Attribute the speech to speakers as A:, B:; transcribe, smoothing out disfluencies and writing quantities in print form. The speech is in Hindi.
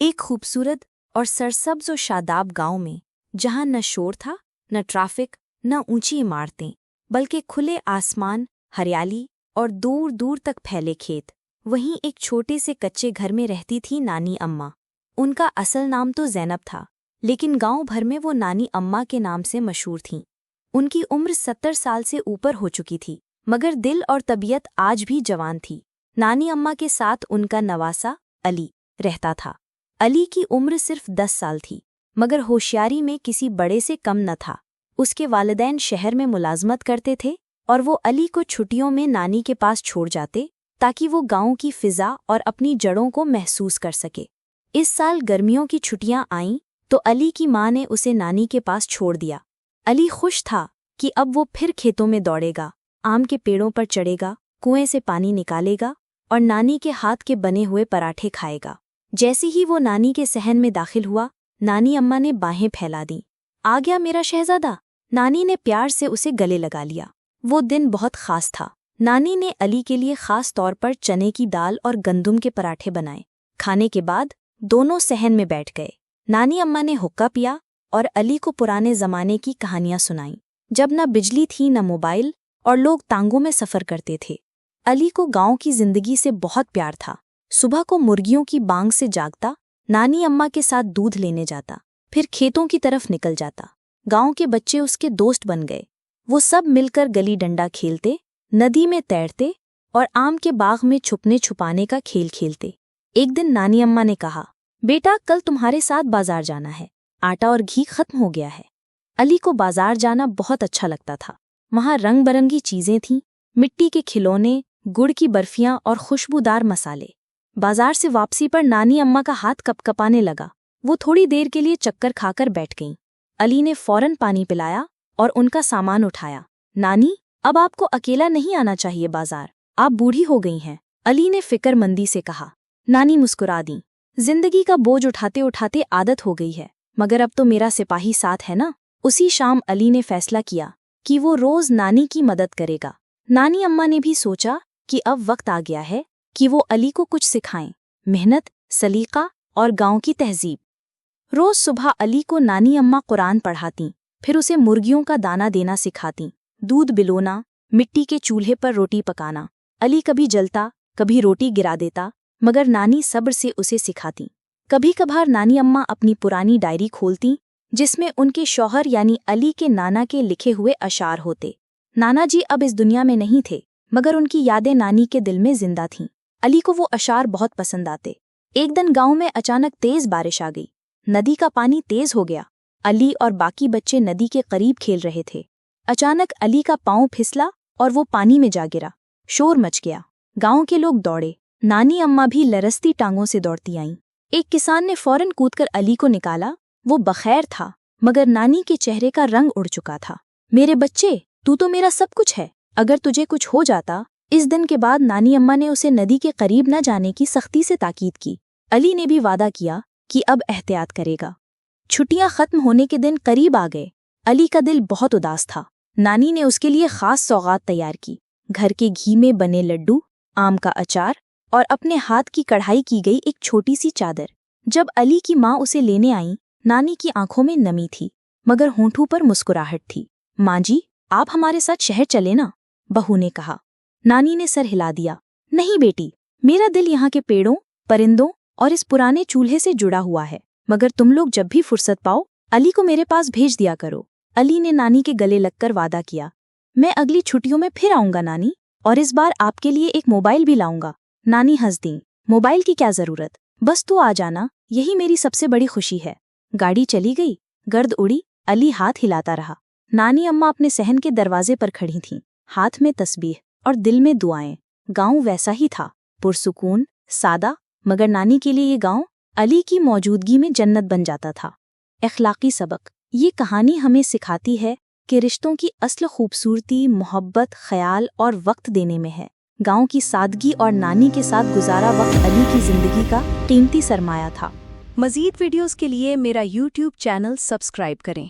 A: एक खूबसूरत और सरसब्ज और शादाब गांव में, जहां न शोर था, न ट्रैफिक, न ऊंची इमारतें, बल्कि खुले आसमान, हरियाली और दूर दूर तक फैले खेत। वहीं एक छोटे से कच्चे घर में रहती थी नानी अम्मा। उनका असल नाम तो ज़ैनब था, लेकिन गांव भर में वो नानी अम्मा के नाम से मशहूर थीं। उनकी उम्र 70 साल से ऊपर हो चुकी थी, मगर दिल और तबीयत आज भी जवान थी। नानी अम्मा के साथ उनका नवासा अली रहता था। अली की उम्र सिर्फ 10 साल थी, मगर होशियारी में किसी बड़े से कम न था। उसके वालिदैन शहर में मुलाजमत करते थे और वो अली को छुट्टियों में नानी के पास छोड़ जाते, ताकि वो गांव की फिजा और अपनी जड़ों को महसूस कर सके। इस साल गर्मियों की छुट्टियां आईं तो अली की माँ ने उसे नानी के पास छोड़ दिया। अली खुश था कि अब वो फिर खेतों में दौड़ेगा, आम के पेड़ों पर चढ़ेगा, कुएं से पानी निकालेगा और नानी के हाथ के बने हुए पराठे खाएगा। जैसे ही वो नानी के सहन में दाखिल हुआ, नानी अम्मा ने बाहें फैला दी। आ गया मेरा शहजादा। नानी ने प्यार से उसे गले लगा लिया। वो दिन बहुत खास था। नानी ने अली के लिए खास तौर पर चने की दाल और गंदुम के पराठे बनाए। खाने के बाद दोनों सहन में बैठ गए। नानी अम्मा ने हुक्का पिया और अली को पुराने ज़माने की कहानियां सुनाईं, जब न बिजली थी न मोबाइल और लोग तांगों में सफ़र करते थे। अली को गांव की जिंदगी से बहुत प्यार था। सुबह को मुर्गियों की बांग से जागता, नानी अम्मा के साथ दूध लेने जाता, फिर खेतों की तरफ निकल जाता। गांव के बच्चे उसके दोस्त बन गए। वो सब मिलकर गली डंडा खेलते, नदी में तैरते और आम के बाग में छुपने छुपाने का खेल खेलते। एक दिन नानी अम्मा ने कहा, बेटा कल तुम्हारे साथ बाजार जाना है, आटा और घी खत्म हो गया है। अली को बाजार जाना बहुत अच्छा लगता था। वहाँ रंग बरंगी चीजें थीं, मिट्टी के खिलौने, गुड़ की बर्फियां और खुशबूदार मसाले। बाजार से वापसी पर नानी अम्मा का हाथ कपकपाने लगा। वो थोड़ी देर के लिए चक्कर खाकर बैठ गईं। अली ने फौरन पानी पिलाया और उनका सामान उठाया। नानी, अब आपको अकेला नहीं आना चाहिए बाजार, आप बूढ़ी हो गई हैं, अली ने फिक्रमंदी से कहा। नानी मुस्कुरा दी। जिंदगी का बोझ उठाते उठाते आदत हो गई है, मगर अब तो मेरा सिपाही साथ है ना। उसी शाम अली ने फैसला किया कि वो रोज नानी की मदद करेगा। नानी अम्मा ने भी सोचा कि अब वक्त आ गया है कि वो अली को कुछ सिखाएं, मेहनत, सलीका और गांव की तहजीब। रोज सुबह अली को नानी अम्मा कुरान पढ़ाती, फिर उसे मुर्गियों का दाना देना सिखाती, दूध बिलोना, मिट्टी के चूल्हे पर रोटी पकाना। अली कभी जलता, कभी रोटी गिरा देता, मगर नानी सब्र से उसे सिखाती। कभी कभार नानी अम्मा अपनी पुरानी डायरी खोलती, जिसमें उनके शौहर यानी अली के नाना के लिखे हुए अशार होते। नाना जी अब इस दुनिया में नहीं थे, मगर उनकी यादें नानी के दिल में जिंदा थीं। अली को वो अशार बहुत पसंद आते। एक दिन गांव में अचानक तेज बारिश आ गई। नदी का पानी तेज हो गया। अली और बाकी बच्चे नदी के करीब खेल रहे थे। अचानक अली का पांव फिसला और वो पानी में जा गिरा। शोर मच गया। गांव के लोग दौड़े। नानी अम्मा भी लरसती टांगों से दौड़ती आईं। एक किसान ने फौरन कूदकर अली को निकाला। वो बखैर था, मगर नानी के चेहरे का रंग उड़ चुका था। मेरे बच्चे, तू तो मेरा सब कुछ है, अगर तुझे कुछ हो जाता। इस दिन के बाद नानी अम्मा ने उसे नदी के करीब न जाने की सख्ती से ताकीद की। अली ने भी वादा किया कि अब एहतियात करेगा। छुट्टियां खत्म होने के दिन करीब आ गए। अली का दिल बहुत उदास था। नानी ने उसके लिए खास सौगात तैयार की। घर के घी में बने लड्डू, आम का अचार और अपने हाथ की कढ़ाई की गई एक छोटी सी चादर। जब अली की माँ उसे लेने आई, नानी की आंखों में नमी थी, मगर होंठों पर मुस्कुराहट थी। माँ जी, आप हमारे साथ शहर चले ना, बहू ने कहा। नानी ने सर हिला दिया। नहीं बेटी, मेरा दिल यहाँ के पेड़ों, परिंदों और इस पुराने चूल्हे से जुड़ा हुआ है, मगर तुम लोग जब भी फुर्सत पाओ अली को मेरे पास भेज दिया करो। अली ने नानी के गले लगकर वादा किया। मैं अगली छुट्टियों में फिर आऊंगा नानी, और इस बार आपके लिए एक मोबाइल भी लाऊंगा। नानी हंस दी। मोबाइल की क्या जरूरत, बस तू आ जाना, यही मेरी सबसे बड़ी खुशी है। गाड़ी चली गई, गर्द उड़ी, अली हाथ हिलाता रहा। नानी अम्मा अपने सहन के दरवाजे पर खड़ी थीं, हाथ में तस्बीह और दिल में दुआएं। गांव वैसा ही था, पुरसुकून, सादा, मगर नानी के लिए ये गांव अली की मौजूदगी में जन्नत बन जाता था। अखलाकी सबक। ये कहानी हमें सिखाती है कि रिश्तों की असल खूबसूरती मोहब्बत, ख्याल और वक्त देने में है। गांव की सादगी और नानी के साथ गुजारा वक्त अली की जिंदगी का कीमती सरमाया था। मज़ीद वीडियोस के लिए मेरा YouTube चैनल सब्सक्राइब करें।